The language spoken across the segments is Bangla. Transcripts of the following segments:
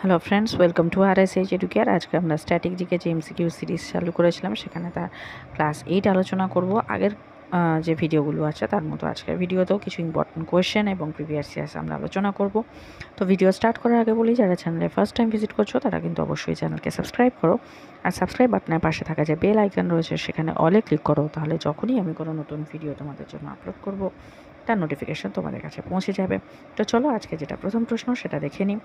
Hello friends, welcome to RSH educare. আজকে আমরা স্ট্যাটিক জিকে যে এমসিকিউ সিরিজ চালু করেছিলাম সেখানে তার ক্লাস 8 আলোচনা করব। আগের যে ভিডিওগুলো আছে তার মতো আজকের ভিডিওতেও কিছু ইম্পর্টেন্ট কোয়েশ্চেন এবং প্রিভিয়াস ইয়ার্স আমরা আলোচনা করব। তো ভিডিও স্টার্ট করার আগে বলি, যারা চ্যানেলে ফার্স্ট টাইম ভিজিট করছো তারা কিন্তু অবশ্যই চ্যানেলকে সাবস্ক্রাইব করো, আর সাবস্ক্রাইব বাটনের পাশে থাকা যে বেল আইকন রয়েছে সেখানে অলে ক্লিক করো, তাহলে যখনই আমি কোনো নতুন ভিডিও তোমাদের জন্য আপলোড করব তার নোটিফিকেশন তোমাদের কাছে পৌঁছে যাবে। তো চলো আজকে যেটা প্রথম প্রশ্ন সেটা দেখে নিই।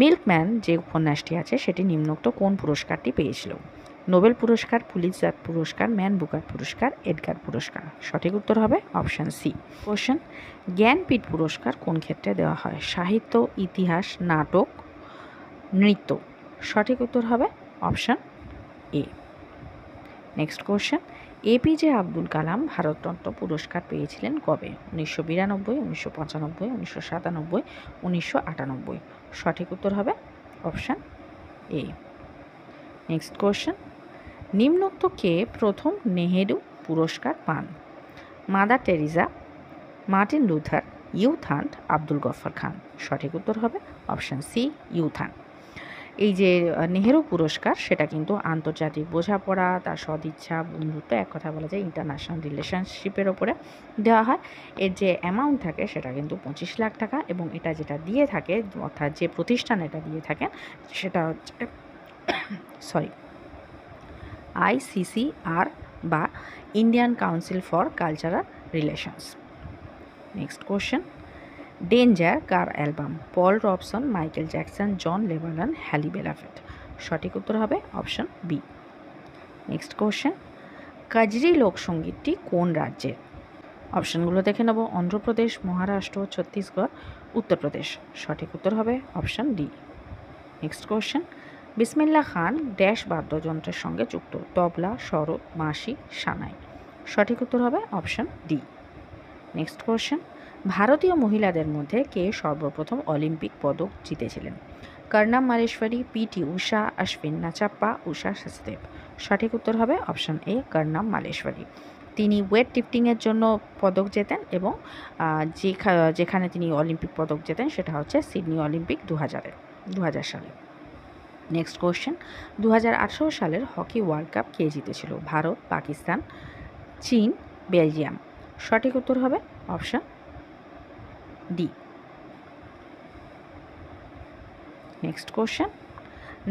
মিল্কম্যান যে উপন্যাসটি আছে সেটি নিম্নোক্ত কোন পুরস্কারটি পেয়েছিল? নোবেল পুরস্কার, পুলিৎজার পুরস্কার, ম্যান বুকার পুরস্কার, এডগার পুরস্কার। সঠিক উত্তর হবে অপশান সি। কোশ্চেন, জ্ঞানপীঠ পুরস্কার কোন ক্ষেত্রে দেওয়া হয়? সাহিত্য, ইতিহাস, নাটক, নৃত্য। সঠিক উত্তর হবে option A. Next question, APJ Abdul Kalam Bharat Ratna পুরস্কার পেয়েছিলেন কবে? 1992, 1995, 1997, 1998। সঠিক উত্তর হবে অপশান এ। নেক্সট কোশ্চেন, নিম্নোক্ত কে প্রথম নেহেরু পুরস্কার পান? Mother Teresa, Martin Luther, U Thant, Abdul Ghaffar Khan. সঠিক উত্তর হবে অপশান সি, ইউথান্ট। এই যে নেহেরু পুরস্কার সেটা কিন্তু আন্তর্জাতিক বোঝাপড়া, তার সদিচ্ছা, বন্ধুত্ব, এক কথা বলা যায় ইন্টারন্যাশনাল রিলেশনশিপের ওপরে দেওয়া হয়। এর যে অ্যামাউন্ট থাকে সেটা কিন্তু 25 লাখ টাকা, এবং এটা যেটা দিয়ে থাকে অর্থাৎ যে প্রতিষ্ঠান এটা দিয়ে থাকেন সেটা হচ্ছে ICCR বা Indian Council for Cultural Relations. Next question, Danger কার album? Paul Robeson, Michael Jackson, John Lennon, Harry Belafonte. সঠিক উত্তর হবে option B. Next question, Kajri লোকসঙ্গীতটি কোন রাজ্যের? অপশানগুলো দেখে নেব। অন্ধ্রপ্রদেশ, মহারাষ্ট্র, ছত্তিশগড়, উত্তরপ্রদেশ। সঠিক উত্তর হবে অপশান ডি। নেক্সট কোশ্চেন, বিসমিল্লাহ খান ড্যাশ বাদ্যযন্ত্রের সঙ্গে যুক্ত? তবলা, সরোদ, মাসি, সানাই। সঠিক উত্তর হবে অপশান ডি। নেক্সট কোশ্চেন, ভারতীয় মহিলাদের মধ্যে কে সর্বপ্রথম অলিম্পিক পদক জিতেছিলেন? কর্ণাম মালেশ্বরী, পিটি উষা, অশ্বিন নাচাপ্পা, উষা সচদেব। সঠিক উত্তর হবে অপশান এ, কর্ণাম মালেশ্বরী। তিনি ওয়েট লিফটিংয়ের জন্য পদক জেতেন, এবং যেখানে তিনি অলিম্পিক পদক জেতেন সেটা হচ্ছে সিডনি অলিম্পিক 2000 সালে। নেক্সট কোশ্চেন, 2018 সালের হকি ওয়ার্ল্ড কাপ কে জিতেছিল? ভারত, পাকিস্তান, চীন, বেলজিয়াম। সঠিক উত্তর হবে option D. Next question,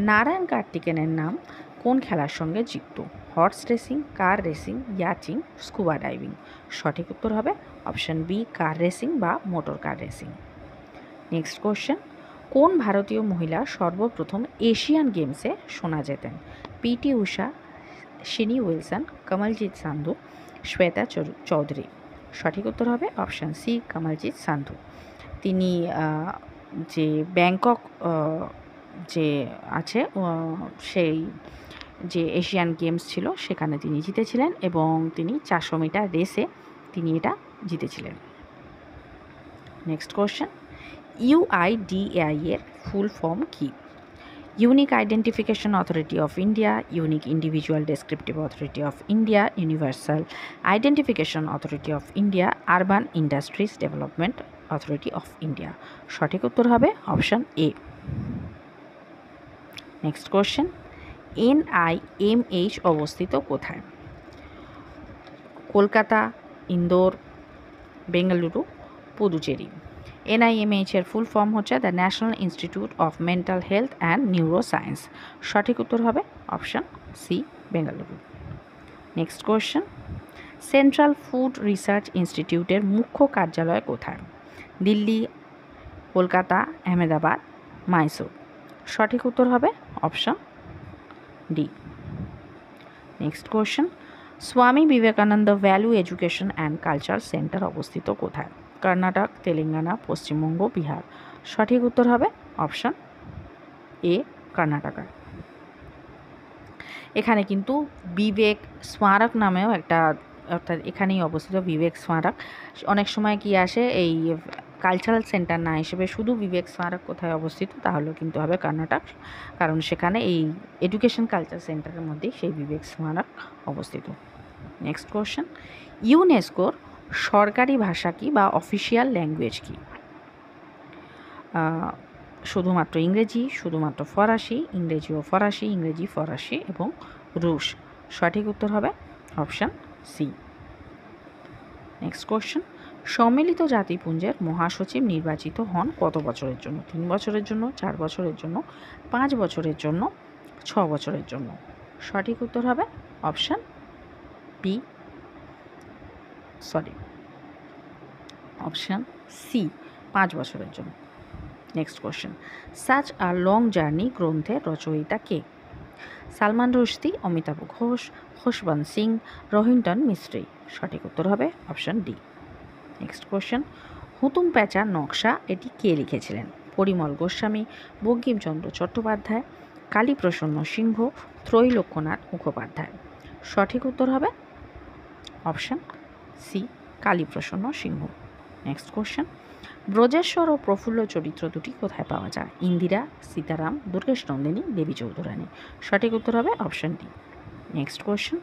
Narain কার্তিকেনের নাম কোন খেলার সঙ্গে যুক্ত? Horse racing, car racing, yachting, scuba diving. সঠিক উত্তর হবে অপশান বি, কার রেসিং বা motor car racing. Next question, কোন ভারতীয় মহিলা সর্বপ্রথম এশিয়ান গেমসে সোনা জেতেন? পিটি উষা, শিনি উইলসন, কমলজিৎ সান্ধু, শ্বেতা চৌধুরী। সঠিক উত্তর হবে অপশান সি, কমলজিৎ সান্ধু। তিনি যে ব্যাংকক যে আছে সেই যে এশিয়ান গেমস ছিল সেখানে তিনি জিতেছিলেন, এবং তিনি 400 মিটার রেসে তিনি এটা জিতেছিলেন। নেক্সট কোশ্চেন, UIDAI এর ফুল ফর্ম কি? Unique identification authority of India, unique individual descriptive authority of India, universal identification authority of India, urban industries development authority of India. সঠিক উত্তর হবে option A. Next question, NIMH অবস্থিত কোথায়? কলকাতা, ইন্দোর, বেঙ্গালুরু, পুদুচেরি। NIMH এর ফুল ফর্ম হচ্ছে the national institute of mental health and neuroscience. সঠিক উত্তর হবে option C, Bengaluru. Next question, central food research ইনস্টিটিউটের মুখ্য কার্যালয় কোথায়? দিল্লি, কলকাতা, আহমেদাবাদ, মাইসোর। সঠিক উত্তর হবে option D. Next question, Swami Vivekananda value education and culture centre অবস্থিত কোথায়? কর্ণাটক, তেলেঙ্গানা, পশ্চিমবঙ্গ, বিহার। সঠিক উত্তর হবে অপশান এ, কর্ণাটকা। এখানে কিন্তু বিবেক স্মারক নামেও একটা, অর্থাৎ এখানেই অবস্থিত বিবেক স্মারক। অনেক সময় কি আসে, এই কালচারাল সেন্টার না হিসেবে শুধু বিবেক স্মারক কোথায় অবস্থিত, তাহলেও কিন্তু হবে কর্ণাটক, কারণ সেখানে এই এডুকেশন কালচার সেন্টারের মধ্যেই সেই বিবেক স্মারক অবস্থিত। নেক্সট কোশ্চেন, ইউনেস্কোর সরকারি ভাষা কি বা অফিসিয়াল ল্যাঙ্গুয়েজ কি? শুধুমাত্র ইংরেজি, শুধুমাত্র ফরাসি, ইংরেজি ও ফরাসি, ইংরেজি, ফরাসি এবং রুশ। সঠিক উত্তর হবে অপশান সি। নেক্সট কোশ্চেন, সম্মিলিত জাতিপুঞ্জের মহাসচিব নির্বাচিত হন কত বছরের জন্য? 3 বছরের জন্য, 4 বছরের জন্য, 5 বছরের জন্য, 6 বছরের জন্য? সঠিক উত্তর হবে অপশান বি, অপশান সি, 5 বছরের জন্য। Next question, such a long journey গ্রন্থের রচয়িতা কে? সালমান রুশদি, অমিতাভ ঘোষ, খুশবন্ত সিং, রোহিন্টন মিস্ত্রি? সঠিক উত্তর হবে অপশান ডি। নেক্সট কোশ্চেন, হুতুম প্যাঁচার নকশা এটি কে লিখেছিলেন? পরিমল গোস্বামী, বঙ্কিমচন্দ্র চট্টোপাধ্যায়, কালীপ্রসন্ন সিংহ, ত্রৈলোক্যনাথ মুখোপাধ্যায়? সঠিক উত্তর হবে option C, Kaliprasanna Singha. Next question, Brajeshwar ও প্রফুল্ল চরিত্র দুটি কোথায় পাওয়া যায়? ইন্দিরা, সীতারাম, দুর্গেশ নন্দিনী, দেবী চৌধুরানী? সঠিক উত্তর হবে option D. Next question,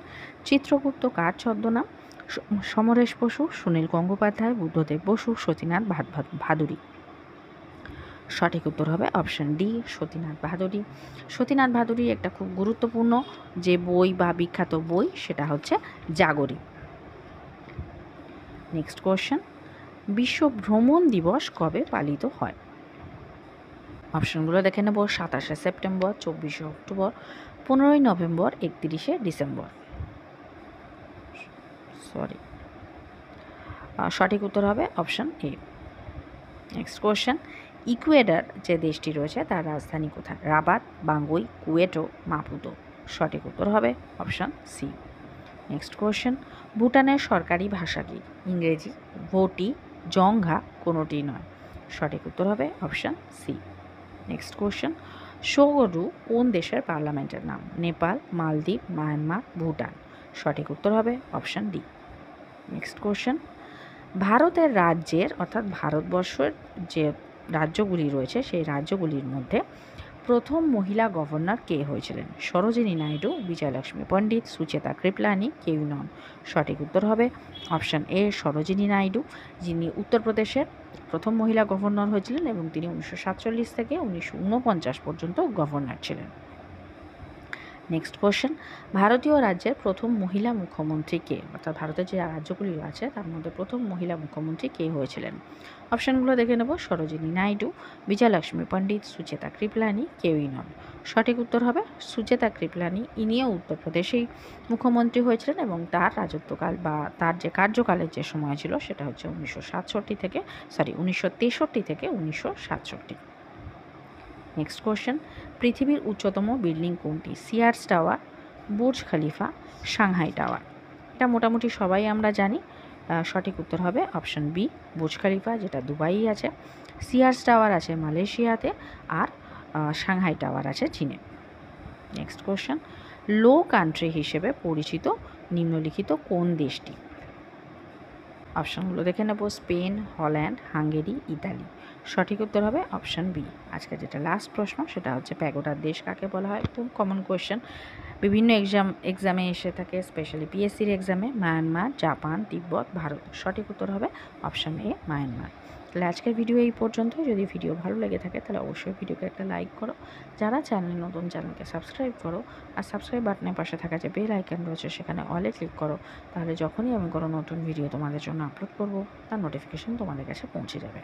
Chitragupta কার ছদ্মনাম? সমরেশ বসু, সুনীল গঙ্গোপাধ্যায়, বুদ্ধদেব বসু, সতীনাথ ভাদুরী? সঠিক উত্তর হবে অপশান ডি, সতীনাথ ভাদুরী। সতীনাথ ভাদুরী একটা খুব গুরুত্বপূর্ণ যে বই বা বিখ্যাত বই সেটা হচ্ছে জাগরী। নেক্সট কোশ্চেন, বিশ্ব ভ্রমণ দিবস কবে পালিত হয়? অপশনগুলো দেখে নেব, 27শে সেপ্টেম্বর, 24শে অক্টোবর, 15ই নভেম্বর, 31শে ডিসেম্বর? সঠিক উত্তর হবে option A. Next question, Ecuador যে দেশটি রয়েছে তার রাজধানী কোথায়? Rabat, Bangui, Quito, Maputo? সঠিক উত্তর হবে অপশান সি। নেক্সট কোশ্চেন, ভুটানের সরকারি ভাষা কি? ইংরেজি, ভোটি, জংঘা, কোনোটি নয়? সঠিক উত্তর হবে অপশান সি। নেক্সট কোশ্চেন, শোগরু কোন দেশের পার্লামেন্টের নাম? নেপাল, মালদ্বীপ, মায়ানমার, ভুটান? সঠিক উত্তর হবে অপশান ডি। নেক্সট কোশ্চেন, ভারতের রাজ্যের অর্থাৎ ভারতবর্ষের যে রাজ্যগুলি রয়েছে সেই রাজ্যগুলির মধ্যে প্রথম মহিলা গভর্নর কে হয়েছিলেন? সরোজিনী নাইডু, বিজয়লক্ষ্মী পণ্ডিত, সুচেতা কৃপলানি, কেউ নন? সঠিক উত্তর হবে অপশান এ, সরোজিনী নাইডু, যিনি উত্তরপ্রদেশের প্রথম মহিলা গভর্নর হয়েছিলেন এবং তিনি 1947 থেকে 1949 পর্যন্ত গভর্নর ছিলেন। নেক্সট কোশ্চেন, ভারতীয় রাজ্যের প্রথম মহিলা মুখ্যমন্ত্রী কে? অর্থাৎ ভারতের যে রাজ্যগুলি আছে তার মধ্যে প্রথম মহিলা মুখ্যমন্ত্রী কে হয়েছিলেন? অপশানগুলো দেখে নেব, সরোজিনী নাইডু, বিজয়লক্ষ্মী পণ্ডিত, সুচেতা কৃপলানি, কেউই নন? সঠিক উত্তর হবে সুচেতা কৃপলানি। ইনিও উত্তরপ্রদেশেই মুখ্যমন্ত্রী হয়েছিলেন এবং তার রাজত্বকাল বা তার যে কার্যকালের যে সময় ছিল সেটা হচ্ছে 1963 থেকে 1967। নেক্সট কোশ্চেন, পৃথিবীর উচ্চতম বিল্ডিং কোনটি? সিয়ার্স tower, Burj Khalifa, Shanghai tower? এটা মোটামুটি সবাই আমরা জানি। সঠিক উত্তর হবে অপশান বি, বুর্জ খলিফা, যেটা দুবাই আছে। সিয়ার্স টাওয়ার আছে মালয়েশিয়াতে, আর সাংহাই টাওয়ার আছে চীনে। নেক্সট কোশ্চেন, লো কান্ট্রি হিসেবে পরিচিত নিম্নলিখিত কোন দেশটি? অপশানগুলো দেখে নেব, স্পেন, হল্যান্ড, হাঙ্গেরি, ইতালি? সঠিক উত্তর হবে অপশান বি। আজকে যেটা লাস্ট প্রশ্ন সেটা হচ্ছে প্যাগোডার দেশ কাকে বলা হয়? খুব কমন কোয়েশ্চেন, বিভিন্ন এক্সামে এসে থাকে, স্পেশালি পিএসসির এক্সামে। মায়ানমার, জাপান, তিব্বত, ভারত? সঠিক উত্তর হবে অপশান এ, মায়ানমার। তাহলে আজকের ভিডিও এই পর্যন্তই। যদি ভিডিও ভালো লেগে থাকে তাহলে অবশ্যই ভিডিওকে একটা লাইক করো, যারা চ্যানেল নতুন চ্যানেলকে সাবস্ক্রাইব করো, আর সাবস্ক্রাইব বাটনের পাশে থাকা যে বেল আইকন রয়েছে সেখানে অলে ক্লিক করো, তাহলে যখনই আমি কোনো নতুন ভিডিও তোমাদের জন্য আপলোড করব তার নোটিফিকেশন তোমাদের কাছে পৌঁছে যাবে।